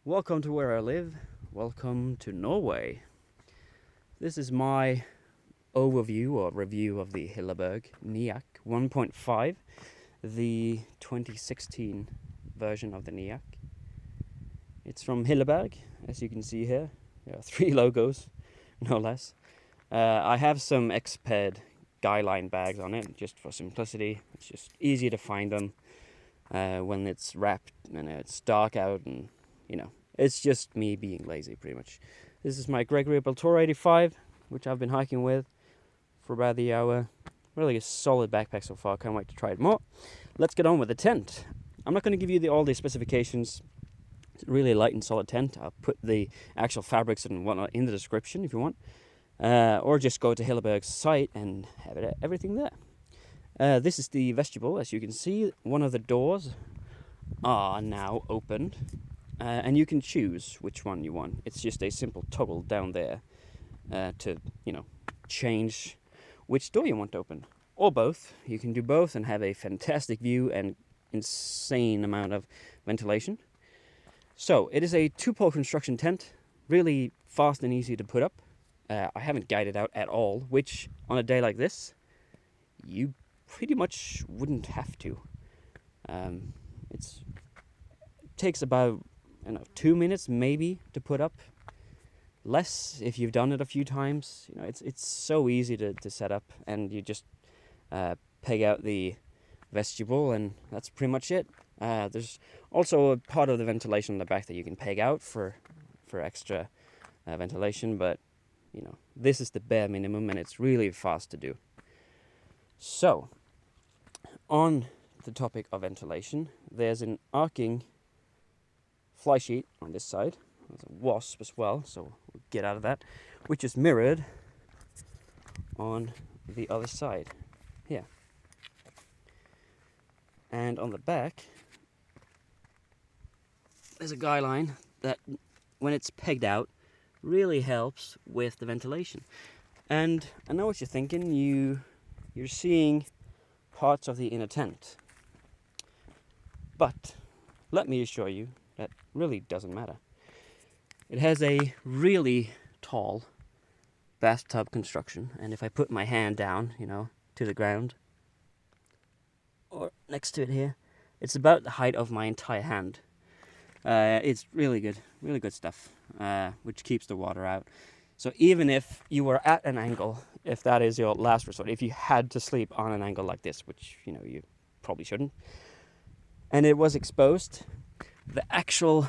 Welcome to where I live. Welcome to Norway. This is my overview or review of the Hilleberg Niak 1.5, the 2016 version of the Niak. It's from Hilleberg, as you can see here. There are 3 logos, no less. I have some Exped Guyline bags on it, just for simplicity. It's just easy to find them when it's wrapped and it's dark out, and it's just me being lazy, pretty much. This is my Gregory Baltoro 85, which I've been hiking with for about the hour. Really a solid backpack so far. Can't wait to try it more. Let's get on with the tent. I'm not going to give you all the specifications. It's really light and solid tent. I'll put the actual fabrics and whatnot in the description if you want. Or just go to Hilleberg's site and have everything there. This is the vestibule. As you can see, one of the doors are now opened. And you can choose which one you want. It's just a simple toggle down there to, change which door you want to open. Or both. You can do both and have a fantastic view and insane amount of ventilation. So, it is a 2-pole construction tent. Really fast and easy to put up. I haven't guided out at all, which on a day like this, you pretty much wouldn't have to. It takes about 2 minutes maybe to put up. Less if you've done it a few times. It's so easy to set up, and you just peg out the vestibule, and that's pretty much it. There's also a part of the ventilation on the back that you can peg out for extra ventilation, but this is the bare minimum, and it's really fast to do. So, on the topic of ventilation, there's an arcing fly sheet on this side. There's a wasp as well, so we'll get out of that, which is mirrored on the other side here. And on the back, there's a guy line that, when it's pegged out, really helps with the ventilation. And I know what you're thinking. You're seeing parts of the inner tent. But let me assure you, that really doesn't matter. It has a really tall bathtub construction, and if I put my hand down, to the ground, or next to it here, it's about the height of my entire hand. It's really good stuff, which keeps the water out. So even if you were at an angle, if that is your last resort, if you had to sleep on an angle like this, which you probably shouldn't, and it was exposed, the actual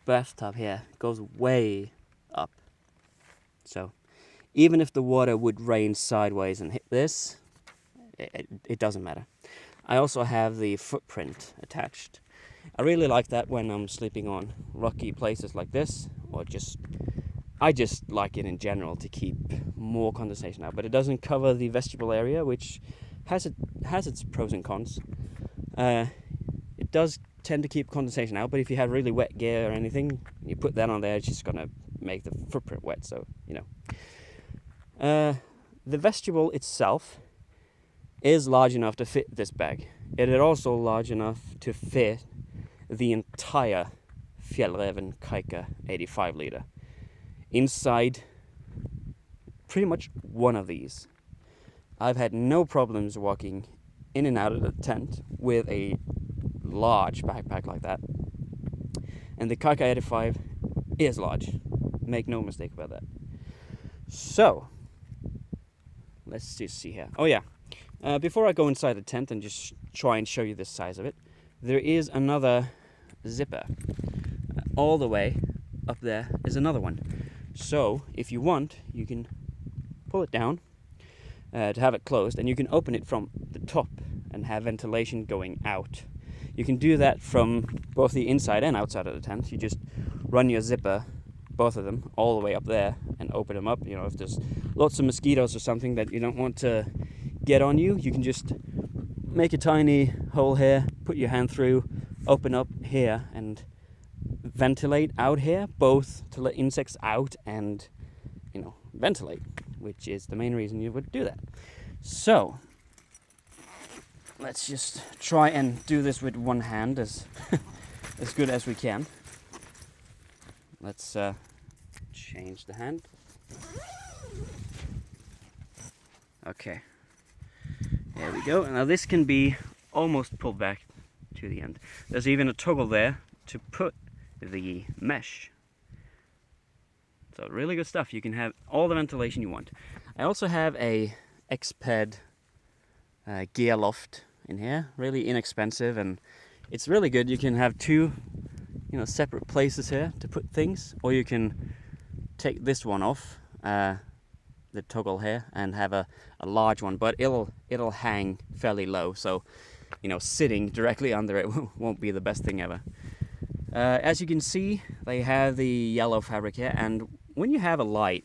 bathtub here goes way up. So even if the water would rain sideways and hit this, it doesn't matter. I also have the footprint attached. I really like that when I'm sleeping on rocky places like this, or I just like it in general to keep more condensation out. But it doesn't cover the vestibule area, which has its pros and cons. It does tend to keep condensation out, but if you have really wet gear or anything, you put that on there, it's just gonna make the footprint wet. So the vestibule itself is large enough to fit this bag. It is also large enough to fit the entire Fjällräven Kajka 85 liter inside pretty much one of these. I've had no problems walking in and out of the tent with a large backpack like that. And the Kajka 85 is large. Make no mistake about that. So, let's just see here. Oh yeah, before I go inside the tent and just try and show you the size of it, there is another zipper. All the way up there is another one. So, if you want, you can pull it down to have it closed, and you can open it from the top and have ventilation going out. You can do that from both the inside and outside of the tent. You just run your zipper, both of them, all the way up there and open them up. If there's lots of mosquitoes or something that you don't want to get on you, you can just make a tiny hole here, put your hand through, open up here, and ventilate out here, both to let insects out and, ventilate, which is the main reason you would do that. So, let's just try and do this with one hand as good as we can. let's change the hand. Okay, there we go. Now this can be almost pulled back to the end. There's even a toggle there to put the mesh. So really good stuff. You can have all the ventilation you want. I also have a Exped gear loft in here, really inexpensive, and it's really good. You can have two, separate places here to put things, or you can take this one off, the toggle here, and have a large one, but it'll hang fairly low, so sitting directly under it won't be the best thing ever. As you can see, they have the yellow fabric here, and when you have a light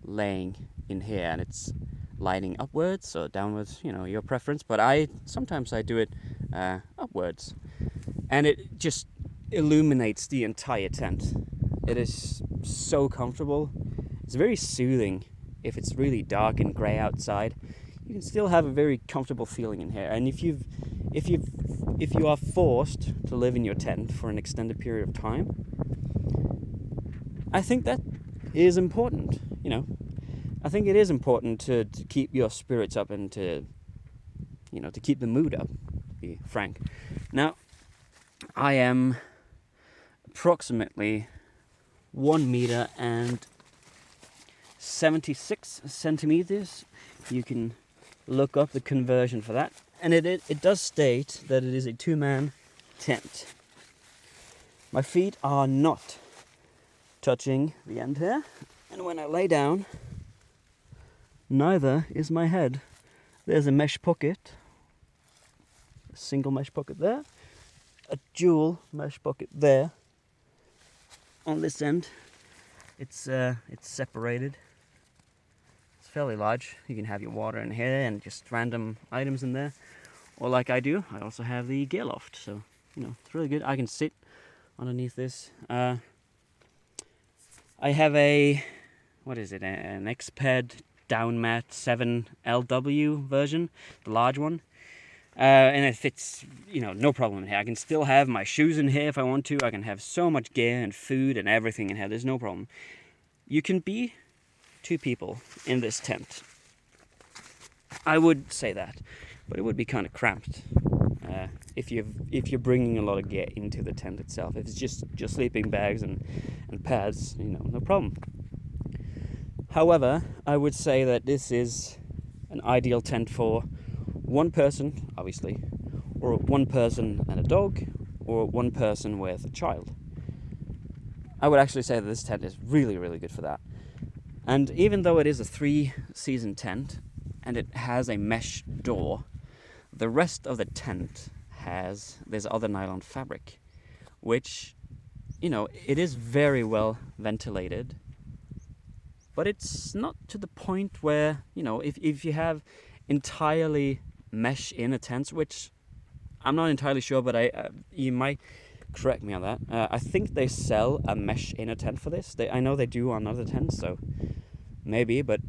laying in here and it's lighting upwards or downwards, your preference, but sometimes I do it upwards, and it just illuminates the entire tent. It is so comfortable. It's very soothing. If it's really dark and grey outside, you can still have a very comfortable feeling in here. And if you are forced to live in your tent for an extended period of time, I think that is important. I think it is important to keep your spirits up and to keep the mood up, to be frank. Now, I am approximately 1 meter and 76 centimeters. You can look up the conversion for that, and it does state that it is a 2-man tent. My feet are not touching the end here, and when I lay down, neither is my head. There's a mesh pocket, a single mesh pocket there, a dual mesh pocket there. On this end, it's separated. It's fairly large. You can have your water in here and just random items in there, or like I do, I also have the gear loft. So it's really good. I can sit underneath this. I have an Exped Downmat 7LW version, the large one. And it fits, no problem in here. I can still have my shoes in here if I want to. I can have so much gear and food and everything in here. There's no problem. You can be 2 people in this tent. I would say that, but it would be kind of cramped if you're bringing a lot of gear into the tent itself. If it's just sleeping bags and pads, no problem. However, I would say that this is an ideal tent for 1 person, obviously, or 1 person and a dog, or 1 person with a child. I would actually say that this tent is really, really good for that. And even though it is a 3-season tent, and it has a mesh door, the rest of the tent has this other nylon fabric, which, it is very well ventilated, but it's not to the point where, if you have entirely mesh in a tent, which I'm not entirely sure, but you might correct me on that. I think they sell a mesh in a tent for this. I know they do on other tents, so maybe, but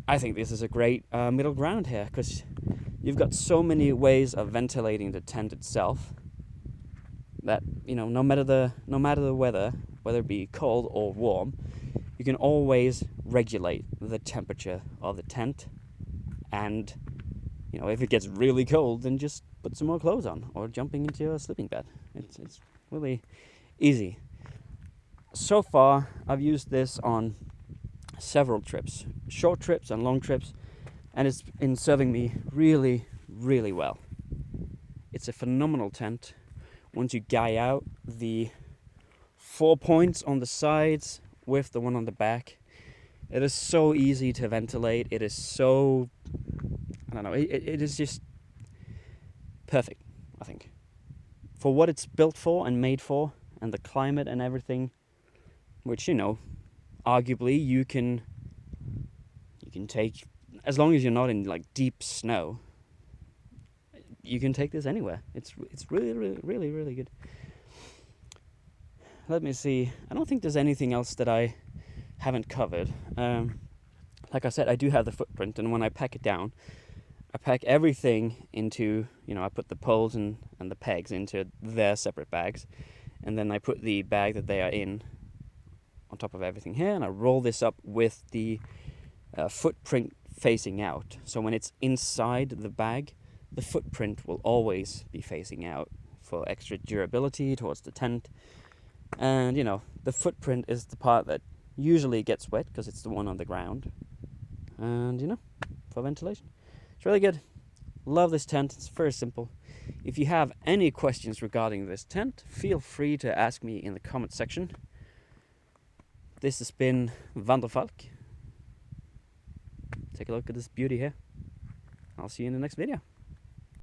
I think this is a great middle ground here, because you've got so many ways of ventilating the tent itself that, no matter the weather, whether it be cold or warm, you can always regulate the temperature of the tent. And if it gets really cold, then just put some more clothes on, or jumping into a sleeping bed. It's really easy. So far, I've used this on several trips, short trips and long trips, and it's been serving me really, really well. It's a phenomenal tent. Once you guy out the 4 points on the sides with the one on the back, it is so easy to ventilate. It is so, I don't know, it is just perfect, I think, for what it's built for and made for, and the climate and everything, which, arguably you can take, as long as you're not in like deep snow, you can take this anywhere. It's really, really, really, really good. Let me see. I don't think there's anything else that I haven't covered. Like I said, I do have the footprint, and when I pack it down, I pack everything into, I put the poles and the pegs into their separate bags, and then I put the bag that they are in on top of everything here, and I roll this up with the footprint facing out. So when it's inside the bag, the footprint will always be facing out for extra durability towards the tent. And you know, the footprint is the part that usually gets wet because it's the one on the ground. And you know, for ventilation. It's really good. Love this tent. It's very simple. If you have any questions regarding this tent, feel free to ask me in the comment section. This has been Vanderfalk. Take a look at this beauty here. I'll see you in the next video.